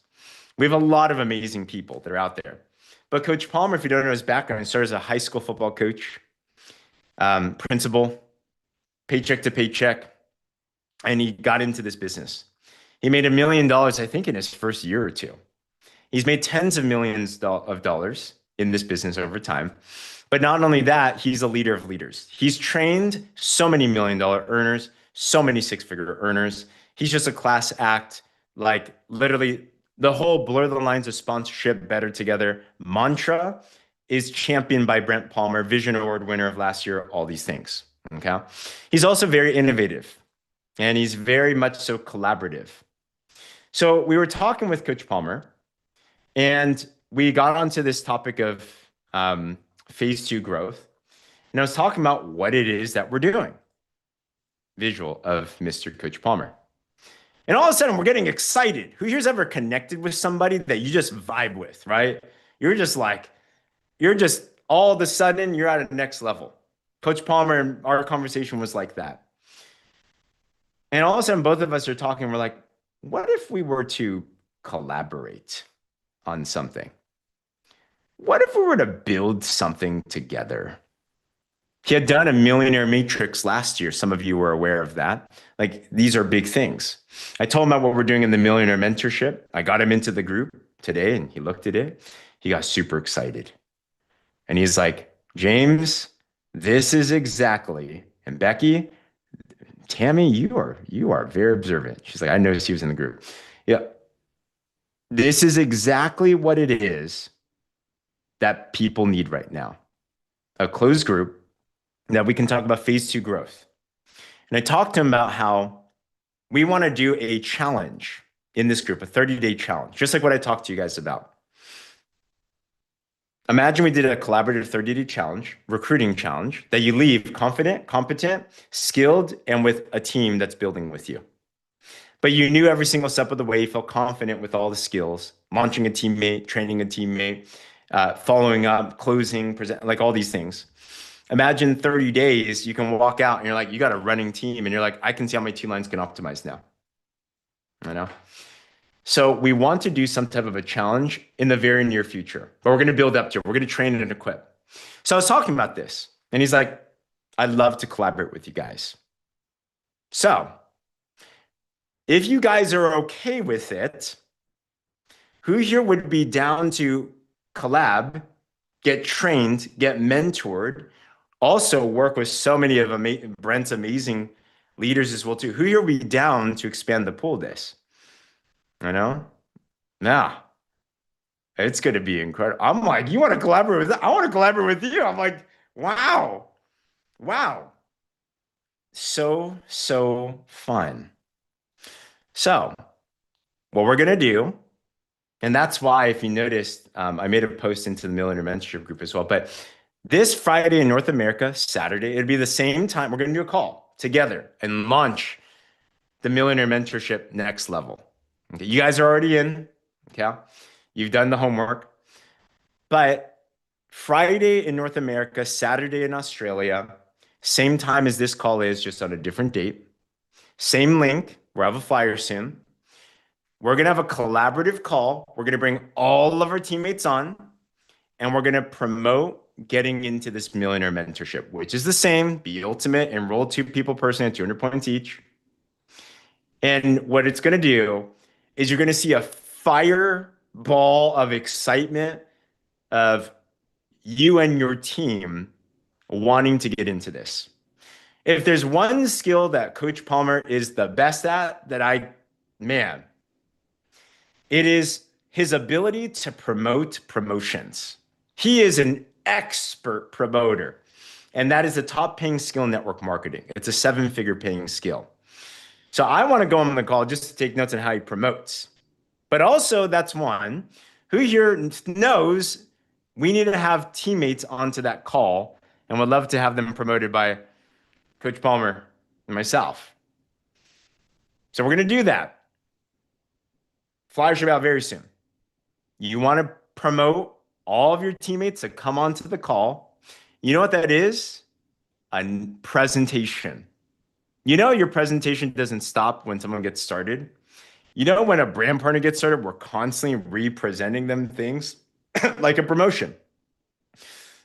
We have a lot of amazing people that are out there. But Coach Palmer, if you don't know his background, he started as a high school football coach, principal, paycheck to paycheck, and he got into this business. He made $1 million, I think, in his first year or two. He's made tens of millions of dollars in this business over time. But not only that, he's a leader of leaders. He's trained so many $1 million earners, so many six-figure earners. He's just a class act, like literally the whole blur the lines of sponsorship better together mantra is championed by Brent Palmer, Vision Award winner of last year, all these things. Okay. He's also very innovative and he's very much so collaborative. So we were talking with Coach Palmer and we got onto this topic of phase two growth. And I was talking about what it is that we're doing. Visual of Mr. Coach Palmer. And all of a sudden we're getting excited. Who here's ever connected with somebody that you just vibe with, right? You're just all of a sudden you're at a next level. Coach Palmer and our conversation was like that. And all of a sudden both of us are talking. We're like, what if we were to collaborate on something? What if we were to build something together? He had done a Millionaire Matrix last year. Some of you were aware of that. Like, these are big things. I told him about what we're doing in the Millionaire Mentorship. I got him into the group today and he looked at it. He got super excited. And he's like, James, this is exactly, and Becky, Tammy, you are very observant. She's like, I noticed he was in the group. Yeah. This is exactly what it is that people need right now. A closed group that we can talk about phase two growth. And I talked to him about how we want to do a challenge in this group, a 30-day challenge, just like what I talked to you guys about. Imagine we did a collaborative 30-day challenge, recruiting challenge, that you leave confident, competent, skilled, and with a team that's building with you. But you knew every single step of the way, you felt confident with all the skills, launching a teammate, training a teammate, following up, closing, present, like all these things. Imagine 30 days, you can walk out and you're like, you got a running team and you're like, I can see how my two lines can optimize now. I know. So we want to do some type of a challenge in the very near future, but we're going to build up to it. We're going to train and equip. So I was talking about this and he's like, I'd love to collaborate with you guys. So if you guys are okay with it, who here would be down to collab, get trained, get mentored, also work with so many of Brent's amazing leaders as well too. Who are we down to expand the pool this? You know? Now, it's going to be incredible. I'm like, you want to collaborate with that? I want to collaborate with you. I'm like, wow. Wow. So fun. So, what we're going to do, and that's why, if you noticed, I made a post into the Millionaire Mentorship group as well. But this Friday in North America, Saturday, it'd be the same time. We're going to do a call together and launch the Millionaire Mentorship next level. Okay, you guys are already in. Okay, you've done the homework. But Friday in North America, Saturday in Australia, same time as this call is, just on a different date. Same link. We'll have a flyer soon. We're going to have a collaborative call. We're going to bring all of our teammates on, and we're going to promote getting into this Millionaire Mentorship, which is the same, be ultimate, enroll 2 people personally at 200 points each. And what it's going to do is you're going to see a fireball of excitement of you and your team wanting to get into this. If there's one skill that Coach Palmer is the best at, man, it is his ability to promote promotions. He is an expert promoter, and that is a top paying skill in network marketing. It's a 7-figure paying skill. So I want to go on the call just to take notes on how he promotes. But also, that's one who here knows we need to have teammates onto that call and would love to have them promoted by Coach Palmer and myself. So we're going to do that. Flyer should be out very soon. You want to promote all of your teammates to come onto the call. You know what that is? A presentation. You know your presentation doesn't stop when someone gets started. You know when a brand partner gets started, we're constantly representing them things like a promotion.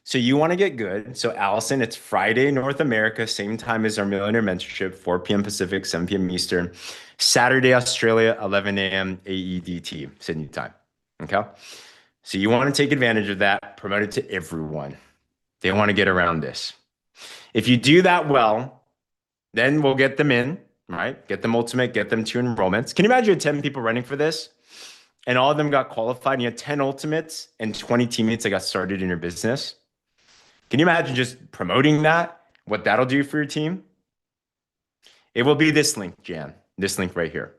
So you want to get good. So Allison, it's Friday, North America, same time as our Millionaire Mentorship, 4 p.m. Pacific, 7 p.m. Eastern. Saturday, Australia, 11 a.m. AEDT, Sydney time. Okay. So you want to take advantage of that, promote it to everyone. They want to get around this. If you do that well, then we'll get them in, right? Get them ultimate, get them 2 enrollments. Can you imagine 10 people running for this? And all of them got qualified, and you had 10 ultimates and 20 teammates that got started in your business. Can you imagine just promoting that? What that'll do for your team? It will be this link, Jan, this link right here.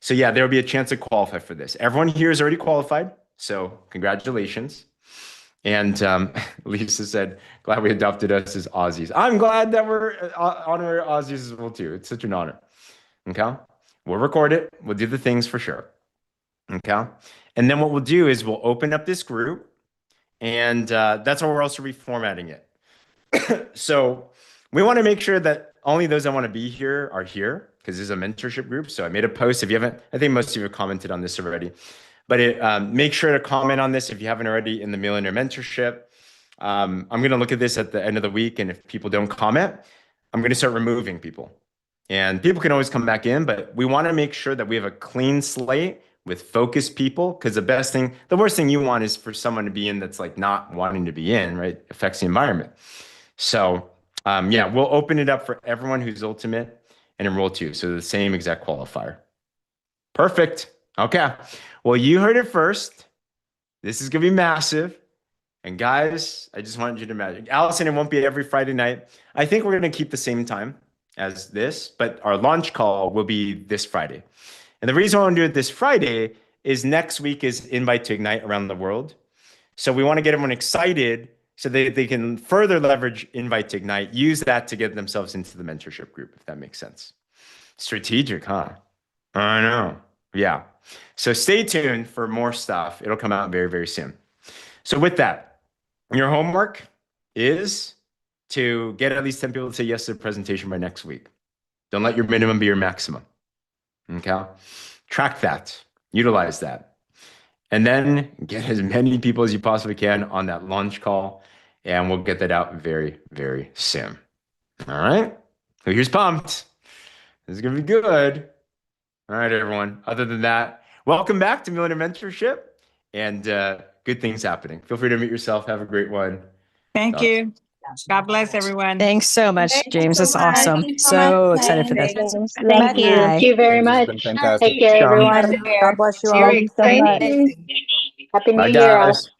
So yeah, there'll be a chance to qualify for this. Everyone here is already qualified. So congratulations. And Lisa said, glad we adopted us as Aussies. I'm glad that we're honor Aussies as well too. It's such an honor. Okay. We'll record it. We'll do the things for sure. Okay. And then what we'll do is we'll open up this group, and that's how we're also reformatting it. So we want to make sure that only those that want to be here are here, because this is a mentorship group. So I made a post. If you haven't, I think most of you have commented on this already, but make sure to comment on this if you haven't already in the Millionaire Mentorship. I'm going to look at this at the end of the week, and if people don't comment, I'm going to start removing people. And people can always come back in, but we want to make sure that we have a clean slate with focused people, because the worst thing you want is for someone to be in that's like not wanting to be in, right? Affects the environment. So yeah, we'll open it up for everyone who's ultimate and enroll too. So the same exact qualifier. Perfect. Okay. Well, you heard it first. This is going to be massive. And guys, I just want you to imagine. Allison, it won't be every Friday night. I think we're going to keep the same time as this, but our launch call will be this Friday. And the reason I want to do it this Friday is next week is Invite to Ignite around the world. So we want to get everyone excited so they can further leverage Invite to Ignite, use that to get themselves into the mentorship group, if that makes sense. Strategic, huh? I know. Yeah. So stay tuned for more stuff. It'll come out very, very soon. So with that, your homework is to get at least 10 people to say yes to the presentation by next week. Don't let your minimum be your maximum. Okay. Track that, utilize that, and then get as many people as you possibly can on that launch call. And we'll get that out very, very soon. All right. So here's pumped. This is going to be good. All right, everyone. Other than that, welcome back to Millionaire Mentorship. And good things happening. Feel free to mute yourself. Have a great one. Thank you. God bless everyone. Thanks so much, James. That's awesome. Thank you so So much. excited for Thank this. you. Thank you. Bye. Thank you very It's much. been fantastic. Take care, everyone. God bless you all. Happy New Year. Bye, guys.